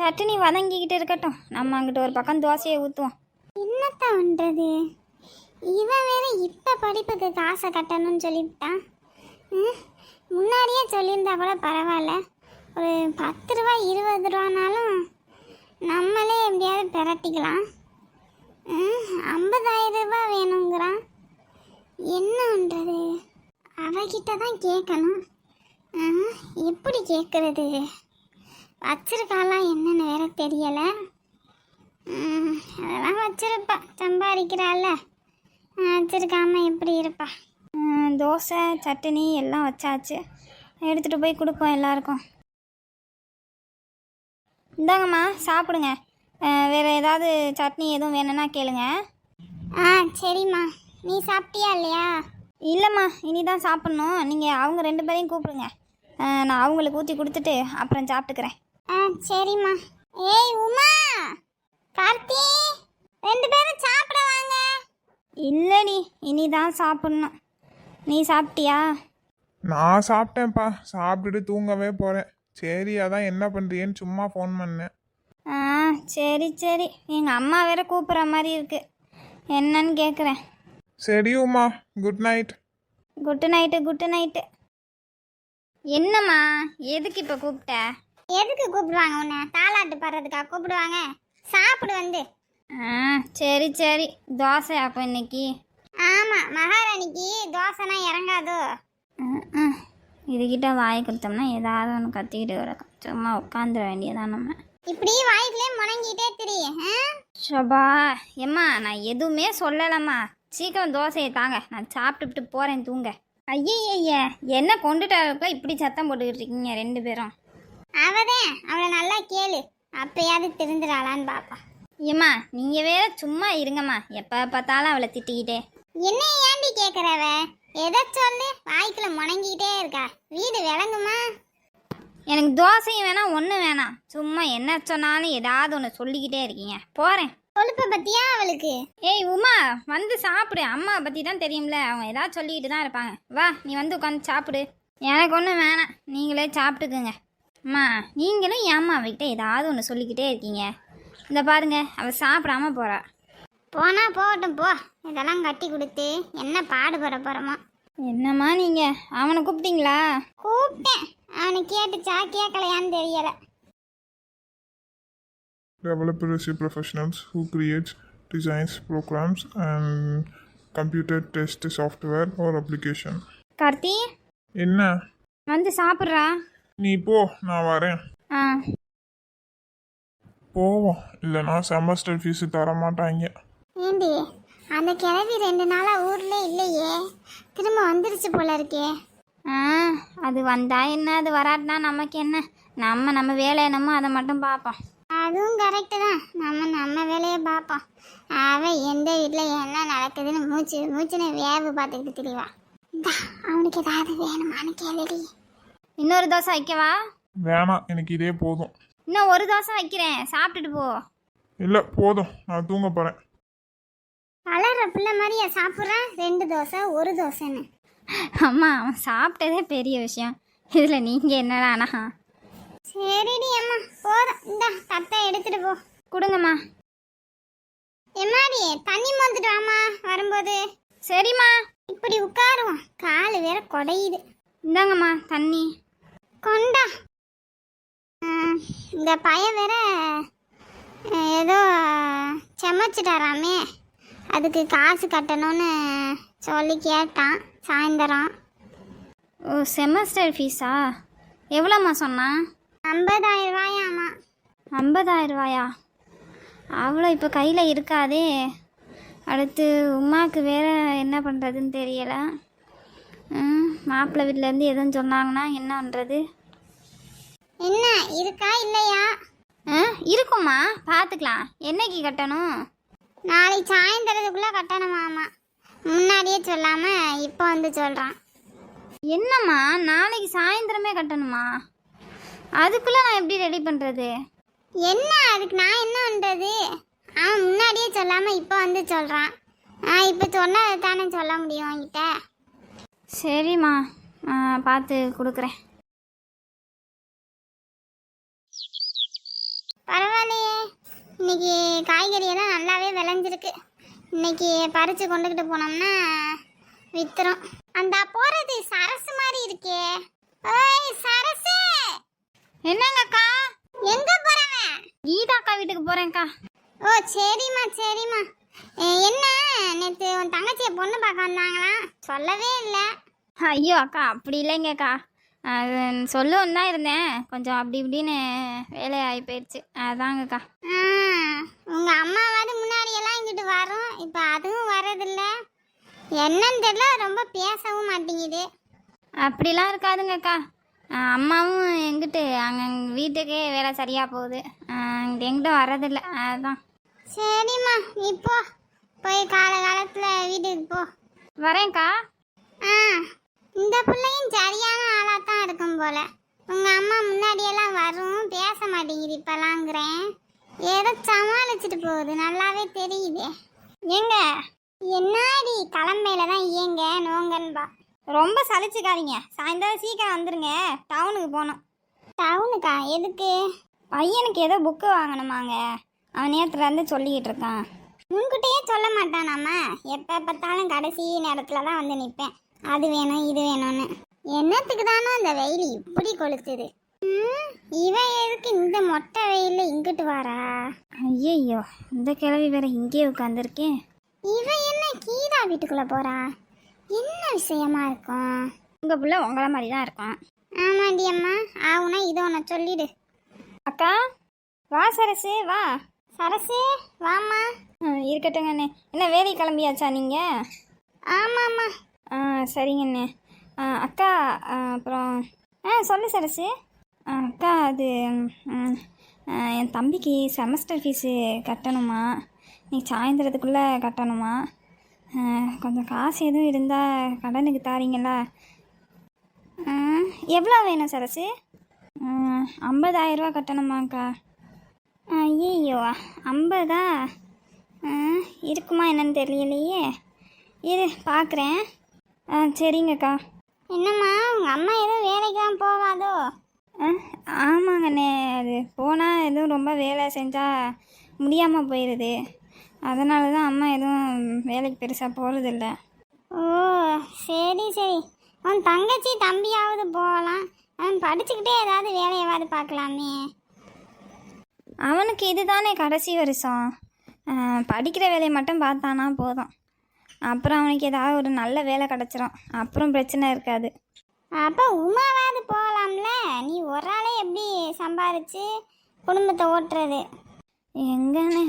சட்னி வதங்கிக்கிட்டு இருக்கட்டும், நம்ம அங்கிட்ட ஒரு பக்கம் தோசையை ஊற்றுவோம். என்னத்தான் பண்ணுறது, இவன் வேற இப்போ படிப்புக்கு காசை கட்டணும்னு சொல்லிவிட்டான். முன்னாடியே சொல்லியிருந்தா கூட பரவாயில்ல, ஒரு 10 ரூபா 20 ரூபானாலும் நம்மளே எப்படியாவது பிரட்டிக்கலாம். 50,000 ரூபாய் வேணுங்கிறான். என்ன பண்ணுறது, அவகிட்ட தான் கேட்கணும். எப்படி கேட்குறது, வச்சிருக்காலாம் என்னன்னு வேற தெரியலை. அதெல்லாம் வச்சிருப்பா, சம்பாதிக்கிறாள், வச்சிருக்காம எப்படி இருப்பா. தோசை சட்னி எல்லாம் வச்சாச்சு, எடுத்துகிட்டு போய் கொடுப்போம் எல்லாருக்கும். இந்தாங்கம்மா சாப்பிடுங்க. வேறு ஏதாவது சட்னி எதுவும் வேணும்னா கேளுங்க. சரிம்மா, நீ சாப்பிட்டியா இல்லையா? இல்லைம்மா, இனி தான் சாப்பிட்ணும். நீங்கள் அவங்க 2 பேரையும் கூப்பிடுங்க, நான் அவங்களுக்கு ஊற்றி கொடுத்துட்டு அப்புறம் சாப்பிட்டுக்கிறேன். சரிம்மா. ஏய் உமா, கார்த்தி, 2 பேரும் சாப்பிட வாங்க. இல்லைடி, இனி தான் சாப்பிட்ணும். நீ சாப்பிட்டியா? நான் சாப்பிட்டேன்ப்பா, சாப்பிட்டுட்டு தூங்கவே போகிறேன். சரி, அதான் என்ன பண்ணுறியேன்னு சும்மா ஃபோன் பண்ணேன். சரி சரி, எங்கள் அம்மா வேற கூப்பிட்ற மாதிரி இருக்குது, என்னன்னு கேட்குறேன். சரி Uma, good night. Good night good night. என்னம்மா, எதுக்கு இப்போ கூப்பிட்ட? எதுக்கு கூப்பிடுவாங்க உன்னை? தாலாட்டு பாடுறதுக்கா கூப்பிடுவாங்க? சாப்பிடு வந்து. சரி சரி, தோசை அப்போ இன்னைக்கு? ஆமாம், மகாராணிக்கு தோசைனா இறங்காதோ. இதுகிட்ட வாய் கொடுத்தோம்னா ஏதாவது ஒன்று கத்திக்கிட்டு கிடக்கும், சும்மா உட்காந்துட வேண்டியதான் நம்ம. இப்படி வாய்க்குள்ளே முணங்கிட்டே தெரியும். ஷபா எம்மா, நான் எதுவுமே சொல்லலம்மா. சீக்கிரம் தோசையை தாங்க, நான் சாப்பிட்டுட்டு போகிறேன் தூங்க. ஐயய்ய, என்ன கொண்டுட்டாருக்குள்ள இப்படி சத்தம் போட்டுக்கிட்டு இருக்கீங்க 2 பேரும்? அவதே, அவளை நல்லா கேளு, அப்பயாவது திருந்துறாளான்னு பாப்பா. ஏம்மா நீங்கள் வேற சும்மா இருங்கம்மா, எப்போ பார்த்தாலும் அவளை திட்டிக்கிட்டே. என்ன ஏண்டி கேட்குறவ? எதை சொல்லு, வாய்க்குள்ள முணங்கிட்டே இருக்கா. வீடு விளங்குமா? எனக்கு தோசையும் வேணாம் ஒன்றும் வேணாம், சும்மா என்ன சொன்னாலும் ஏதாவது ஒன்று சொல்லிக்கிட்டே இருக்கீங்க. போகிறேன். கொழுப்பை பற்றியா அவளுக்கு? ஏய் உமா, வந்து சாப்பிடு. அம்மா பற்றி தான் தெரியும்ல, அவங்க ஏதாவது சொல்லிக்கிட்டு தான் இருப்பாங்க. வா, நீ வந்து உட்காந்து சாப்பிடு. எனக்கு ஒன்றும் வேணாம், நீங்களே சாப்பிட்டுக்குங்க. அம்மா நீங்களும் ஏம்மா அவகிட்ட ஏதாவது ஒன்று சொல்லிக்கிட்டே இருக்கீங்க? இந்த பாருங்க, அவள் சாப்பிடாம போகிறா. போனா போகட்டும் போ, இதெல்லாம் கட்டி கொடுத்து என்ன பாடுபட போகிறோமா? என்னம்மா நீங்கள் அவனை கூப்பிட்டீங்களா? கூப்பிட்டேன், அவனை கேட்டுச்சா கேட்கலையான்னு தெரியலை. Developer professionals who create, designs, programs and computer test software or application. Karthi, என்ன? வந்து சாப்பிட்றா. நீ போ, நான் வரேன். போவோம், இல்லைனா செமஸ்டர் ஃபீஸு தர மாட்டாங்க. ஏண்டி, அந்த கிழவி 2 நாளாக ஊர்ல இல்லையே, திரும்ப வந்துருச்சு போல இருக்கே. அது வந்தா என்ன, அது வராட்டினா நமக்கு என்ன? நம்ம வேலை என்னமோ அதை மட்டும் பார்ப்போம். அதுவும் கரெக்டு தான், நம்ம வேலையை பார்ப்போம். அவன் எந்த வீட்டில் என்ன நடக்குதுன்னு மூச்சுன்னு வேவு பார்த்துக்கிட்டு தெரியவா. அவனுக்கு ஏதாவது வேணுமான்னு கேளுடி. இன்னொரு தோசை வைக்கவா? வேணாம், எனக்கு இதே போதும். இன்னும் ஒரு தோசை வைக்கிறேன், சாப்பிட்டுட்டு போ. இல்லை போதும், நான் தூங்க போகிறேன். வளர்ற பிள்ளை மாதிரியா சாப்பிட்றான், 2 தோசை 1 தோசைன்னு. அம்மா, அவன் சாப்பிட்டதே பெரிய விஷயம், இதில் நீங்கள் என்னடானா? சரிடி அம்மா, போதும், இந்த தட்டை எடுத்துட்டு போ. கொடுங்கம்மா. எம்மாடி, தண்ணி மோந்துட்டு வாமா வரும்போது. சரிம்மா. இப்படி உட்காருவோம், கால் வேற குடையுது. இந்தாங்கம்மா தண்ணி. கொண்டா. இந்த பையன் வேற ஏதோ செமச்சிட்டாராமே, அதுக்கு காசு கட்டணும்னு சொல்லி கேட்டான் சாயந்தரம். ஓ, செமஸ்டர் ஃபீஸா? எவ்வளோம்மா சொன்னான்? 50,000 ரூபாயாம்மா. 50,000 ரூபாயா? அவ்வளோ இப்போ கையில் இருக்காதே. அடுத்து உமாவுக்கு வேறு என்ன பண்ணுறதுன்னு தெரியலை. மாப்பிள்ளை வீட்டிலேருந்து எதுவும் சொன்னாங்கன்னா என்ன பண்ணுறது? என்ன இருக்கா இல்லையா? இருக்கும்மா, பார்த்துக்கலாம். என்னைக்கு கட்டணும்? நாளைக்கு சாயந்தரத்துக்குள்ளே கட்டணுமாம்மா. முன்னாடியே சொல்லாமல் இப்போ வந்து சொல்கிறான். என்னம்மா, நாளைக்கு சாயந்தரமே கட்டணுமா? அதுக்குள்ளே நான் எப்படி ரெடி பண்ணுறது? என்ன அதுக்கு நான் என்ன பண்ணுறது? அவன் முன்னாடியே சொல்லாமல் இப்போ வந்து சொல்கிறான். இப்போ சொன்னதை தானே சொல்ல முடியும் அவன்கிட்ட. சரிம்மா, பார்த்து கொடுக்குறேன். பரவாயில்லையே, இன்னைக்கு காய்கறியெல்லாம் நல்லாவே விளைஞ்சிருக்கு. இன்னைக்கு பறித்து கொண்டுக்கிட்டு போனோம்னா வித்துரும். அந்த போகிறது சரசு மாதிரி இருக்கே. ஓய் சரசு, என்னங்கக்கா? எங்க போறவன்? கீதாக்கா வீட்டுக்கு போகிறேன்க்கா. ஓ சரிம்மா சரிம்மா. என்ன நேற்று உன் தங்கச்சியை பொண்ணு பார்க்க வந்தாங்களா? சொல்லவே இல்லை. ஐயோ அக்கா, அப்படி இல்லைங்கக்கா. அது சொல்லவும் தான் இருந்தேன், கொஞ்சம் அப்படி இப்படின்னு வேலையாகி போயிடுச்சு, அதாங்கக்கா. உங்கள் அம்மாவாவது முன்னாடியெல்லாம் இங்கிட்டு வரும், இப்போ அதுவும் வர்றதில்ல. என்னன்னு தெரியல, ரொம்ப பேசவும் மாட்டேங்குது. அப்படிலாம் இருக்காதுங்கக்கா. அம்மாவும் எங்கிட்டு அங்கே வீட்டுக்கே வேலை சரியாக போகுது, எங்கிட்ட வர்றதில்ல, அதுதான். சரிம்மா, நீ போ, போய் காலத்தில் வீட்டுக்கு போ. வரேன்க்கா. இந்த பிள்ளையும் சரியான ஆளாக தான் இருக்கும் போல. உங்கள் அம்மா முன்னாடியெல்லாம் வரும், பேச மாட்டேங்குது இப்போலாங்கிறேன். ஏதோ சமாளிச்சுட்டு போகுது, நல்லாவே தெரியுது. ஏங்க என்னாடி கிளம்பையில தான் ஏங்க நோங்கன்பா. ரொம்ப சலிச்சுக்காதீங்க, சாயந்தரம் சீக்கிரம் வந்துடுங்க, டவுனுக்கு போகணும். டவுனுக்கா? எதுக்கு? பையனுக்கு ஏதோ புக்கு வாங்கணுமாங்க, அவன் நேற்றுலேருந்து சொல்லிக்கிட்டு இருக்கான். முன்கூட்டியே சொல்ல மாட்டானாம்மா, எப்போ பார்த்தாலும் கடைசி நேரத்தில் தான் வந்து நிற்பேன், அது வேணும் இது வேணும்னு. என்னத்துக்கு தானோ அந்த வெயில் இப்படி கொளுத்துது. இவன் எதுக்கு இந்த மொட்டை வெயிலில் இங்கிட்டு வாரா? ஐயையோ, இந்த கிழவி வேற இங்கேயே உட்காந்துருக்கேன். இவன் என்ன கீதா வீட்டுக்குள்ளே போறா? என்ன விஷயமா இருக்கும்? உங்கள் பிள்ளை உங்களை மாதிரி தான் இருக்கும். ஆமாண்டி அம்மா, ஆகுனா இதை ஒன்று சொல்லிடு. அக்கா வா சரசு, வா. சரசு வாம்மா. இருக்கட்டுங்கண்ணே. என்ன வேலை கிளம்பியாச்சா நீங்கள்? ஆமாம்மா. சரிங்கண்ணே. அக்கா அப்புறம் சொல்லு சரசு. அக்கா அது என் தம்பிக்கு செமஸ்டர் ஃபீஸு கட்டணுமா, நீ சாயந்தரத்துக்குள்ளே கட்டணுமா. கொஞ்சம் காசு எதுவும் இருந்தால் கடனுக்கு தாரீங்களா? எவ்வளோ வேணும் சரசு? 50,000 கட்டணுமாக்கா. ஐயோ 50? இருக்குமா என்னன்னு தெரியலையே, இரு பார்க்குறேன். சரிங்கக்கா. என்னம்மா உங்கள் அம்மா எதுவும் வேலைக்கு தான் போவாதோ? ஆமாங்கண்ணே, அது போனால் எதுவும் ரொம்ப வேலை செஞ்சால் முடியாமல் போயிடுது, அதனால தான் அம்மா எதுவும் வேலைக்கு பெருசாக போகிறதில்ல. ஓ சரி சரி. உன் தங்கச்சி தம்பியாவது போகலாம், அவன் படிச்சுக்கிட்டே ஏதாவது வேலையாவது பார்க்கலாமே. அவனுக்கு இதுதானே கடைசி வருஷம், படிக்கிற வேலையை மட்டும் பார்த்தானா போதும், அப்புறம் அவனுக்கு ஏதாவது ஒரு நல்ல வேலை கிடச்சிரும், அப்புறம் பிரச்சனை இருக்காது. அப்போ உமாவாவது போகலாம்ல, நீ ஒரு ஆளே எப்படி சம்பாரித்து குடும்பத்தை ஓட்டுறது? எங்கன்னு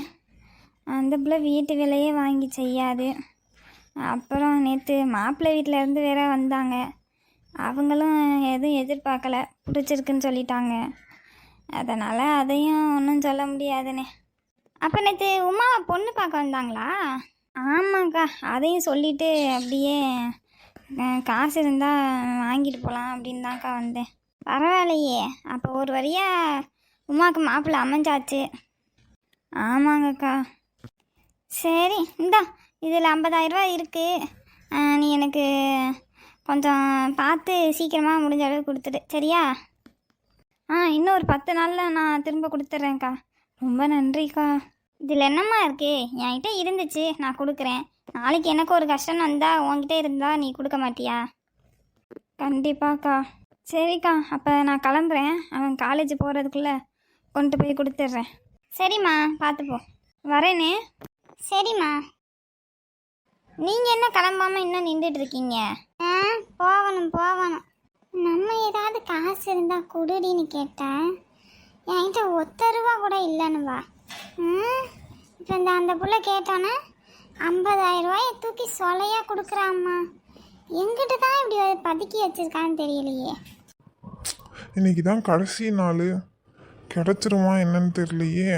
அந்த பிள்ளை வீட்டு வேலையே வாங்கி செய்யாது. அப்புறம் நேற்று மாப்பிள்ளை வீட்டிலேருந்து வேற வந்தாங்க, அவங்களும் எதுவும் எதிர்பார்க்கல, பிடிச்சிருக்குன்னு சொல்லிட்டாங்க, அதனால் அதையும் ஒன்றும் சொல்ல முடியாதுண்ணே. அப்போ நேற்று உமாவை பொண்ணு பார்க்க வந்தாங்களா? ஆமாக்கா, அதையும் சொல்லிவிட்டு அப்படியே காசு இருந்தால் வாங்கிட்டு போகலாம் அப்படின்னு தான்க்கா வந்தேன். பரவாயில்லையே, அப்போ ஒரு வழியாக உமாவுக்கு மாப்பிள்ளை அமைஞ்சாச்சு. ஆமாங்கக்கா. சரி இந்தா, இதில் 50,000 இருக்குது, நீ எனக்கு கொஞ்சம் பார்த்து சீக்கிரமாக முடிஞ்ச அளவுக்கு கொடுத்துடு, சரியா? இன்னும் ஒரு 10 நாளில் நான் திரும்ப கொடுத்துட்றேன்க்கா. ரொம்ப நன்றிக்கா. இதில் என்னம்மா இருக்குது, என்கிட்ட இருந்துச்சு, நான் கொடுக்குறேன். நாளைக்கு எனக்கு ஒரு கஷ்டம் வந்தால் உன்கிட்ட இருந்தால் நீ கொடுக்க மாட்டியா? கண்டிப்பாக்கா. சரிக்கா, அப்போ நான் கிளம்புறேன், அவன் காலேஜ் போகிறதுக்குள்ளே கொண்டு போய் கொடுத்துட்றேன். சரிம்மா, பார்த்துப்போ. வரேனே. சரிம்மா. நீங்கள் என்ன கிளம்பாமல் இன்னும் நின்றுட்டுருக்கீங்க? போகணும் போகணும். நம்ம ஏதாவது காசு இருந்தால் கொடுடின்னு கேட்டேன், என்கிட்ட 1 ரூபா கூட இல்லைன்னுவா. இப்போ அந்த புள்ள கேட்டோன்னே 50,000 தூக்கி சொலையாக கொடுக்குறாம்மா. எங்கிட்ட தான் இப்படி பதுக்கி வச்சிருக்கான்னு தெரியலையே. இன்னைக்கு தான் கடைசி நாள், கிடச்சிருமா என்னன்னு தெரியலையே.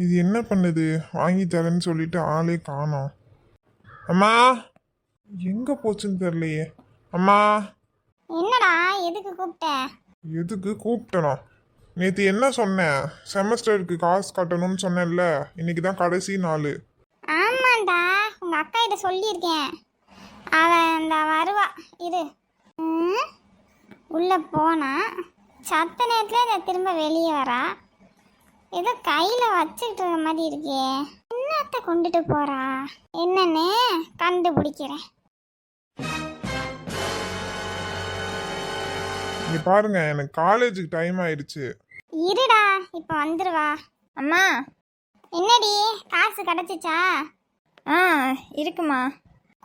இது என்ன பண்ணுது, வாங்கி தரேன்னு சொல்லிட்டு ஆளே காணோம். அம்மா எங்கே போச்சுன்னு தெரியலையே. அம்மா. என்னடா எதுக்கு கூப்பிட்ட? எதுக்கு கூப்பிட்டனா? நேற்று என்ன சொன்னேன், செமஸ்டருக்கு காசு கட்டணும்னு சொன்னேன்ல, இன்னைக்கு தான் கடைசி நாள். ஆமாண்டா, உங்கள் அக்கா கிட்ட சொல்லியிருக்கேன், அவன் இந்த வருவா இரு. உள்ளே போனா சத்த நேரத்தில் திரும்ப வெளியே வரா. ஏதோ கையில் வச்சுக்கிட்டு இருக்க மாதிரி இருக்கே. என்னத்த கொண்டுட்டு போறா என்னன்னு கண்டுபிடிக்கிறேன். இங்க பாருங்க, எனக்கு காலேஜுக்கு டைம் ஆயிடுச்சு. இருடா, இப்போ வந்துருவா. அம்மா. என்னடி, காசு கிடச்சிச்சா? ஆ இருக்குமா.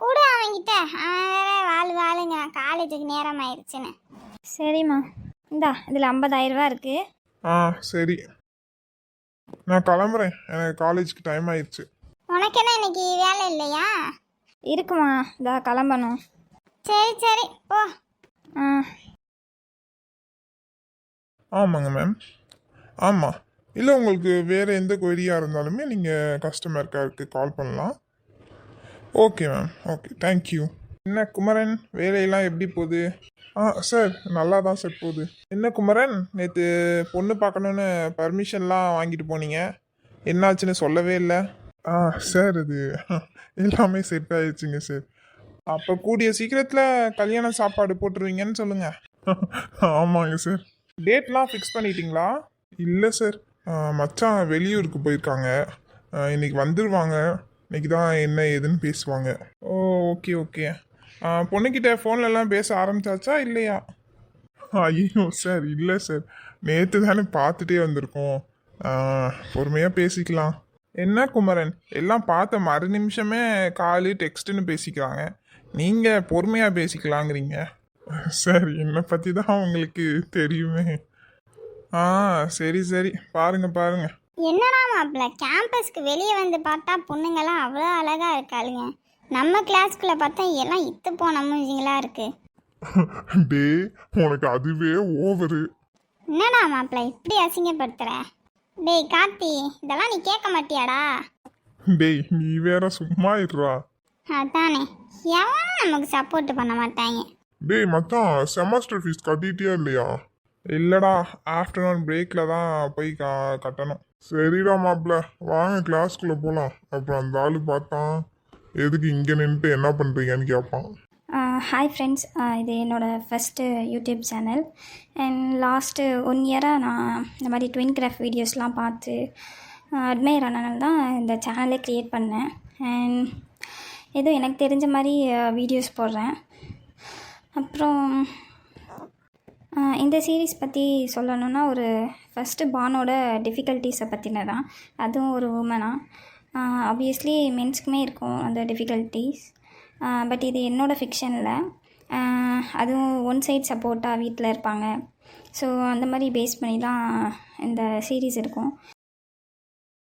கூட அவன்கிட்ட. அவன் வேற வாளுங்க காலேஜுக்கு நேரம் ஆயிடுச்சுன்னு. சரிம்மா, இந்தா இதில் 50,000 ரூபா இருக்குது. ஆ சரி, நான் கிளம்புறேன். எனக்கு காலேஜுக்கு டைம் ஆயிடுச்சு. உனக்கு என்ன இன்னைக்கு வேலை இல்லையா? இருக்குமா, இதா கிளம்பணும். சரி சரி போ. ஆ ஆமாங்க மேம். ஆமாம், இல்லை உங்களுக்கு வேறு எந்த கொரியாக இருந்தாலுமே நீங்கள் கஸ்டமர் கேருக்கு கால் பண்ணலாம். Okay ma'am, okay, thank you. என்ன குமரன், வேலையெல்லாம் எப்படி போகுது? சார் நல்லா தான் சார் போகுது. என்ன குமரன், நேற்று பொண்ணு பார்க்கணுன்னு பர்மிஷன்லாம் வாங்கிட்டு போனீங்க, என்னாச்சுன்னு சொல்லவே இல்லை. சார் இது எல்லாமே செட் ஆயிடுச்சுங்க சார். அப்போ கூடிய சீக்கிரத்தில் கல்யாண சாப்பாடு போட்டுருவீங்கன்னு சொல்லுங்கள். ஆமாங்க சார். டேட்லாம் ஃபிக்ஸ் பண்ணிட்டீங்களா? இல்லை சார், மச்சான் வெளியூருக்கு போயிருக்காங்க. இன்னைக்கு வந்துடுவாங்க. இன்னைக்கு தான் என்ன ஏதுன்னு பேசுவாங்க. ஓ ஓகே ஓகே. பொண்ணுக்கிட்ட ஃபோன்லலாம் பேச ஆரம்பிச்சாச்சா இல்லையா? ஐயோ சார், இல்லை சார், நேற்று தானே பார்த்துட்டே வந்திருக்கோம். பொறுமையாக பேசிக்கலாம். என்ன குமரன், எல்லாம் பார்த்த மறு நிமிஷமே காலு டெக்ஸ்ட்டுன்னு பேசிக்கிறாங்க, நீங்கள் பொறுமையாக பேசிக்கலாங்கிறீங்க. சார், என்னை பற்றி தான் உங்களுக்கு தெரியுமே. சரி சரி, பாருங்க பாருங்க. என்னடா மாப்பிள்ள, கேம்பஸ்க்கு வெளியே வந்து பார்த்தா பொண்ணுங்கெல்லாம் அவ்வளோ அழகா இருக்காளுங்க. நம்ம கிளாஸ்க்குள்ள பார்த்தா எல்லாம் இத்து போன மூஞ்சிங்களா இருக்கு. டே, உனக்கு அதுவே ஓவரு. என்னடா மாப்பிள்ள இப்படி அசிங்கப்படுத்துற? டேய் கார்த்தி, இதெல்லாம் நீ கேட்க மாட்டியாடா? டேய், நீ வேற சும்மா இருடா. அதானே, எவனும் நமக்கு சப்போர்ட் பண்ண மாட்டாங்க. டேய் மச்சான், செமஸ்டர் ஃபீஸ் கட்டிட்டியா இல்லையா? இல்லைடா, ஆஃப்டர்நூன் பிரேக்கில் தான் போய் கட்டணும். சரிடா மாப்பிள்ள, வாங்க கிளாஸ்க்குள்ளே போகலாம். அப்புறம் அந்த ஆள் பார்த்தான், எதுக்கு இங்கே நின்றுட்டு என்ன பண்ணுறீங்கன்னு கேட்பான். ஹாய் ஃப்ரெண்ட்ஸ், இது என்னோடய first YouTube channel. And last 1 இயராக நான் இந்த மாதிரி ட்வின் கிராஃப்ட் வீடியோஸ்லாம் பார்த்து அட்மையர் ஆனனால தான் இந்த சேனலே க்ரியேட் பண்ணேன். அண்ட் ஏதோ எனக்கு தெரிஞ்ச மாதிரி வீடியோஸ் போடுறேன். அப்புறம் இந்த சீரீஸ் பற்றி சொல்லணுன்னா, ஒரு ஃபஸ்ட்டு பானோட டிஃபிகல்ட்டிஸை பற்றினதான். அதுவும் ஒரு உமனாக ஆப்வியஸ்லி மென்ஸ்க்குமே இருக்கும் அந்த டிஃபிகல்ட்டிஸ். பட் இது என்னோடய ஃபிக்ஷனில், அதுவும் ஒன் சைட் சப்போர்ட்டாக வீட்டில் இருப்பாங்க. ஸோ அந்த மாதிரி பேஸ் பண்ணி தான் இந்த சீரீஸ் இருக்கும்.